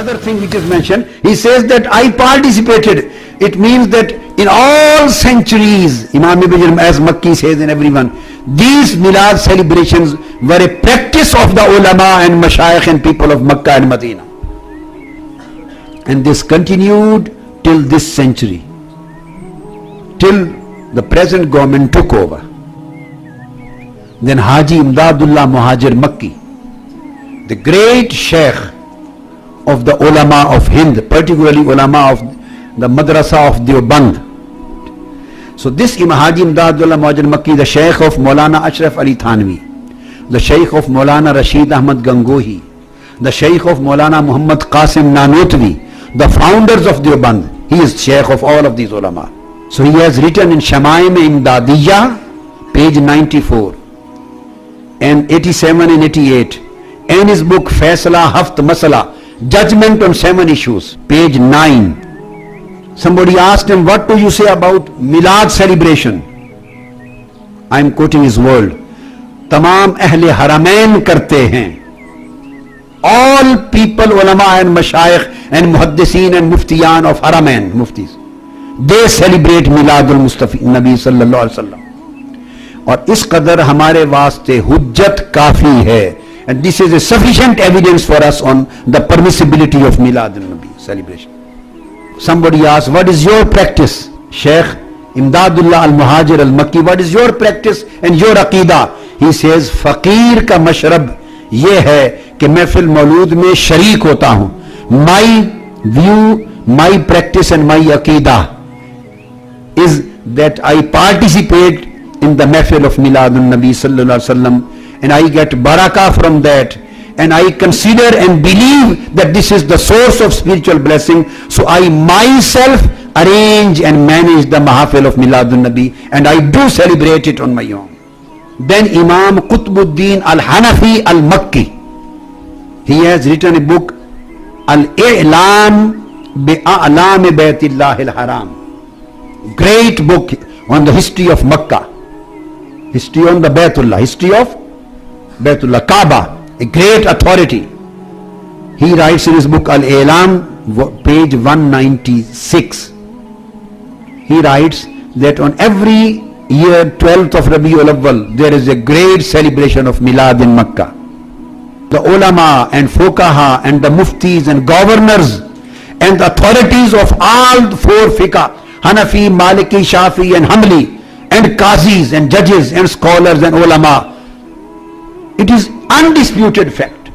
Another thing which is mentioned, he says that I participated. It means that in all centuries, Imam Ibn as Makki says and everyone, these Milad celebrations were a practice of the ulama and mashayikh and people of Makkah and Medina. And this continued till this century, till the present government took over. Then Haji Imdadullah Muhajir Makki, the great Shaykh of the ulama of Hind, particularly ulama of the madrasa of Deoband. So this Haji Imdadullah Muhajir Makki, the Shaykh of Maulana Ashraf Ali Thanvi, the Shaykh of Maulana Rashid Ahmad Gangohi, the Shaykh of Maulana Muhammad Qasim Nanotvi, the founders of Deoband, he is Shaykh of all of these ulama. So he has written in Shamaim Imdadiyya, page 94 and 87 and 88, and his book Faisala Haft Masala, Judgment on 7 Issues, page 9. Somebody asked him, what do you say about Milad celebration? I am quoting his word. Tamam Ahle Haramain karte hain. All people, ulama and mashayikh and muhaddiseen and muftiyan of Haramain, muftis, they celebrate Miladul Mustafa Nabi sallallahu alaihi wasallam. और इस कदर हमारे वास्ते हुज्जत काफी है. And this is a sufficient evidence for us on the permissibility of Milad al-Nabi celebration. Somebody asked, what is your practice? Shaykh Imdadullah al-Muhajir al-Makki, what is your practice and your aqidah? He says, फकीर का मशरब ये है कि मैं fill मौलूद में शरीक होता हूँ. My view, my practice and my aqidah is that I participate in the mehfil of Milad al-Nabi sallallahu alaihi wasallam, and I get barakah from that, and I consider and believe that this is the source of spiritual blessing. So I myself arrange and manage the mahafil of Milad al-Nabi, and I do celebrate it on my own. Then Imam Qutbuddin al-Hanafi al-Makki, he has written a book, Al-I'lam bi-A'lam Baytillah al-Haram, great book on the history of Makkah, history on the Baytullah, history of Baytullah, Kaaba, a great authority. He writes in his book Al-I'lam, page 196. He writes that on every year 12th of Rabiul Awwal there is a great celebration of Milad in Makkah. The ulama and fuqaha and the muftis and governors and the authorities of all four fiqh, Hanafi, Maliki, Shafi and Hanbali, and qazis and judges and scholars and ulama, it is undisputed fact,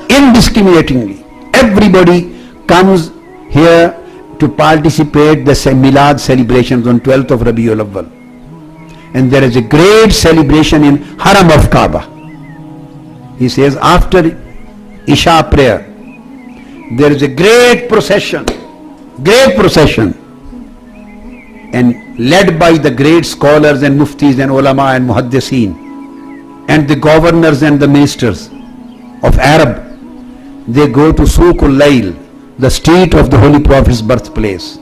indiscriminately, everybody comes here to participate the Milad celebrations on 12th of Rabiul Awwal. And there is a great celebration in Haram of Kaaba. He says after Isha prayer, there is a great procession, and led by the great scholars and muftis and ulama and muhaddiseen and the governors and the ministers of Arab. They go to Suqul Layl, the street of the Holy Prophet's birthplace,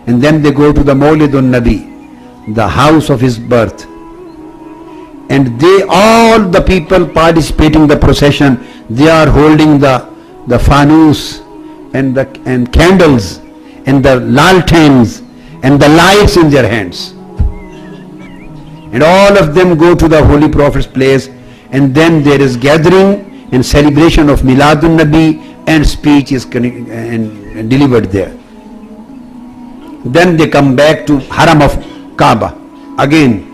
and then they go to the Mawlid al-Nabi, the house of his birth, and they, all the people participating in the procession, they are holding the fanus and candles and the laltans and the lights in their hands, and all of them go to the Holy Prophet's place, and then there is gathering and celebration of Miladun Nabi, and speech is and delivered there. Then they come back to Haram of Kaaba again,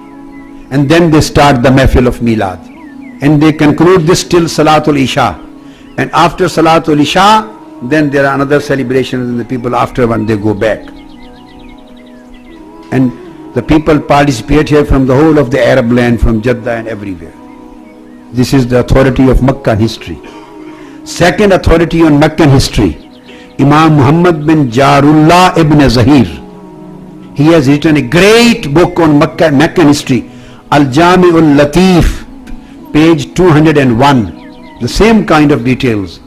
and then they start the mehfil of Milad, and they conclude this till Salatul Isha, and after Salatul Isha then there are another celebrations, and the people after one they go back, and the people participate here from the whole of the Arab land, from Jeddah and everywhere. This is the authority of Meccan history. Second authority on Meccan history, Imam Muhammad bin Jarullah ibn Zahir. He has written a great book on Meccan history, Al-Jami'ul Latif, page 201. The same kind of details,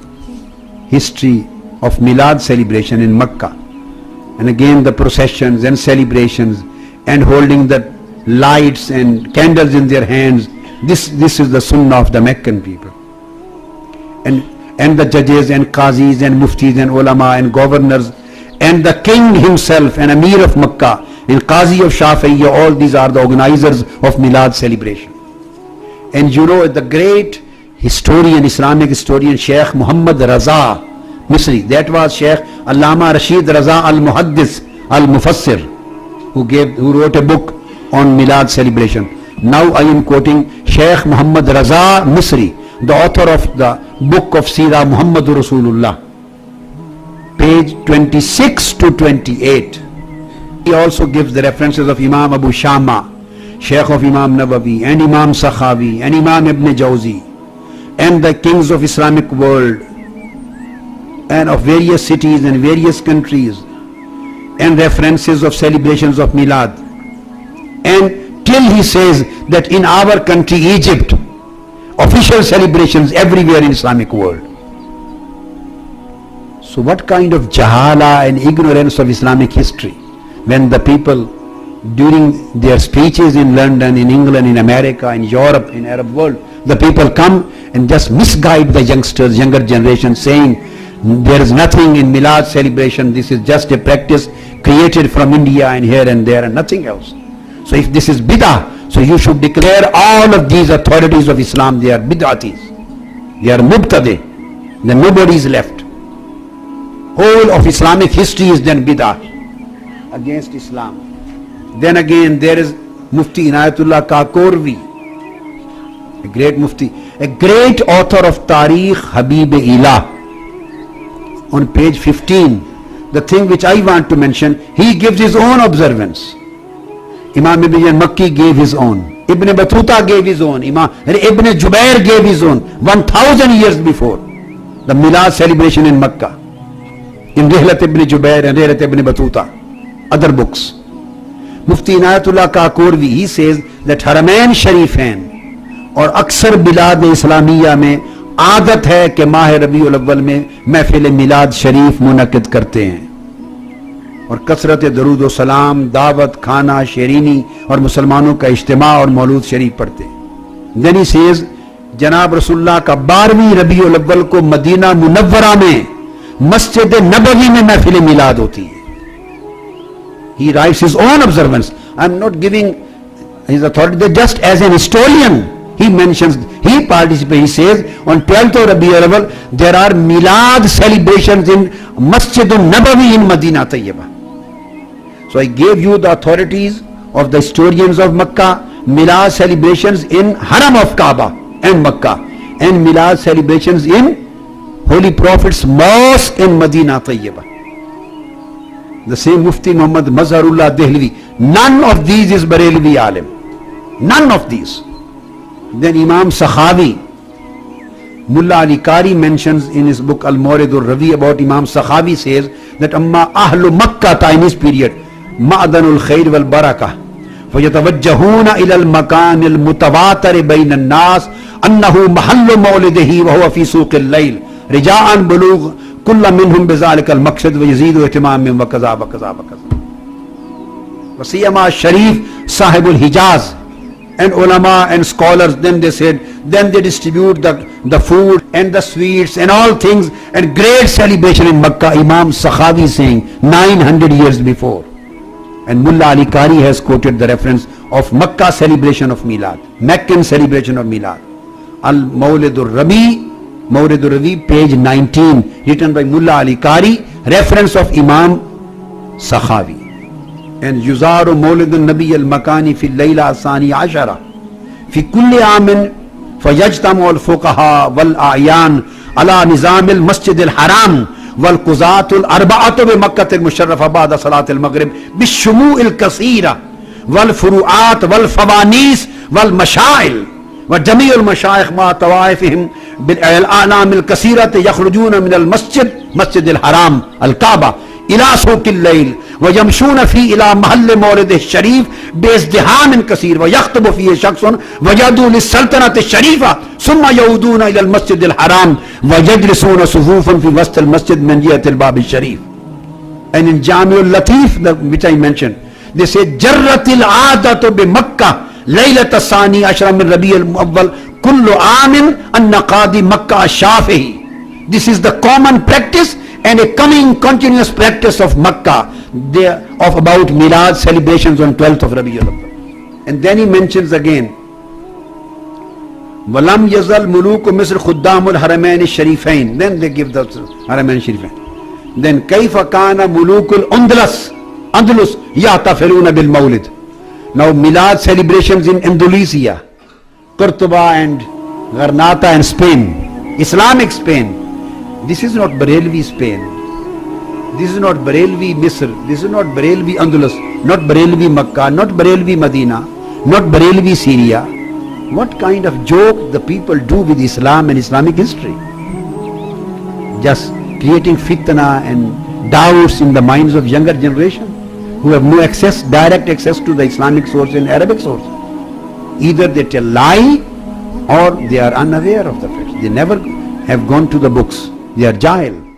history of Milad celebration in Mecca, and again the processions and celebrations and holding the lights and candles in their hands. This is the sunnah of the Meccan people. and the judges and qazis and muftis and ulama and governors and the king himself and Amir of Makkah and Qazi of Shafi'iyya, all these are the organizers of Milad celebration. And you know, the great historian, Islamic historian Shaykh Muhammad Raza Misri, that was Shaykh Allama Rashid Raza al-Muhaddis al-Mufassir, who wrote a book on Milad celebration. Now I am quoting Shaykh Muhammad Raza Misri, the author of the book of Sirah Muhammadur Rasulullah, page 26 to 28. He also gives the references of Imam Abu Shama, Shaykh of Imam Nawawi, and Imam Sakhawi, and Imam Ibn Jawzi, and the kings of Islamic world, and of various cities and various countries, and references of celebrations of Milad. And till he says that in our country, Egypt, official celebrations everywhere in Islamic world. So what kind of jahala and ignorance of Islamic history, when the people during their speeches in London, in England, in America, in Europe, in Arab world, the people come and just misguide the youngsters, younger generation, saying there is nothing in Milad celebration, this is just a practice created from India and here and there and nothing else. So if this is bid'ah, so you should declare all of these authorities of Islam, they are bid'atis, they are mubtadi, then nobody is left. Whole of Islamic history is then bid'ah against Islam. Then again there is Mufti Inayatullah Kakorvi, a great Mufti, a great author of Tarikh Habib-e-Ilah. On page 15, the thing which I want to mention, he gives his own observance. Imam Ibn Makki gave his own, Ibn Battuta gave his own, Imam Ibn Jubair gave his own, 1000 years before the Milad celebration in Makkah, in Rihlat Ibn Jubair and Rihlat Ibn Battuta, other books. Mufti Inayatullah Kakorvi, he says that Haramain Sharifain और अक्सर बिलाद इस्लामिया में आदत है कि माह रबीउल अव्वल में महफिल मिलाद शरीफ मुनक्किद करते हैं और कसरत दरूद व सलाम, दावत, खाना, शेरीनी और मुसलमानों का इज्तिमा और मौलूद शरीफ पढ़ते हैं. देन ही सेज जनाब रसूलुल्लाह का 12वीं रबीउल अव्वल को मदीना मुनव्वरा में मस्जिद नबवी में महफिल मिलाद होती है. He writes his own observance. I am not giving his authority, just as an historian. He mentions, he participates, he says on 12th of Rabiul Awwal there are Milad celebrations in Masjid al-Nabawi in Medina Tayyibah. So I gave you the authorities of the historians of Makkah, Milad celebrations in Haram of Kaaba and Makkah, and Milad celebrations in Holy Prophet's Mosque in Medina Tayyibah. The same Mufti Muhammad Mazharullah Dehlvi, none of these is Barelvi alim, none of these. Then Imam Sakhawi, Mullah Ali Qari mentions in his book Al-Mawlid al-Ravi about Imam Sakhawi, says that Amma Ahlu Makkah in his period Ma'adanul Khair wal Barakah فَيَتَوَجَّهُونَ إِلَى الْمَكَانِ الْمُتَوَاتَرِ بَيْنَ النَّاسِ أَنَّهُ مَحَلُّ مَوْلِدِهِ وَهُوَ فِي سُوقِ اللَّيْلِ رِجَاءً بُلُوغ كُلَّ مِنْهُمْ بِذَلِكَ الْمَقْصَدِ وَيَزِيدُ اهْتِمَامٍ وَكَذَا وَكَذَا وَكَذَا. وَسِيَّمَا Sharif Sahibul Hijaz and ulama and scholars, then they said, then they distribute the food and the sweets and all things, and great celebration in Makkah. Imam Sakhawi saying 900 years before. And Mullah Ali Qari has quoted the reference of Makkah celebration of Milad, Meccan celebration of Milad. Al-Mawlid al-Rabi, page 19, written by Mullah Ali Qari, reference of Imam Sakhawi. And Yuzaru Mawlid al-Nabi al-Makani fi al-Layla al-Thani Ashara fi kulli amin fayajtamu al-fuqaha wal-a'yan ala nizam al-Masjid al-Haram wal-Quzat al-Arba'atu bi Makkah al-Musharrafa ba'da salat al-Maghrib bi-shumu' al-kasira wal-furu'at wal-fawanis wal-mashail وجميع المشايخ مع طوائفهم بالأعلام الكثيرة يخرجون من المسجد مسجد الحرام الكعبة إلى سوق الليل ويمشون فيه إلى محل مولده الشريف بازدحام كثير ويخطب فيه شخص ويدعو للسلطنة الشريفة ثم يعودون إلى المسجد الحرام ويجلسون صفوفا في وسط المسجد من جهة الباب الشريف. And in Jami al-Latif, which I mentioned, they say جرت العادة بمكة ليلة الثاني عشر من ربيع الأول كل عام أن قاضي مكة الشافعي This is the common practice and a coming continuous practice of Makkah, of about Milad celebrations on 12th of Rabiul Awwal. And then he mentions again, Walam yazal muluku Misr khuddamul haramain sharifain. Then they give the haramain sharifain. Then kaifa kana mulukul Andalus yatafiruna bil Mawlid. Now Milad celebrations in Andalusia, Cordoba and Granada and Spain, Islamic Spain. This is not Barelvi Spain. This is not Barelvi Misr. This is not Barelvi Andalus. Not Barelvi Makkah. Not Barelvi Medina. Not Barelvi Syria. What kind of joke the people do with Islam and Islamic history? Just creating fitna and doubts in the minds of younger generation who have no access, direct access to the Islamic source and Arabic source. Either they tell lie or they are unaware of the facts. They never have gone to the books. They are jahil.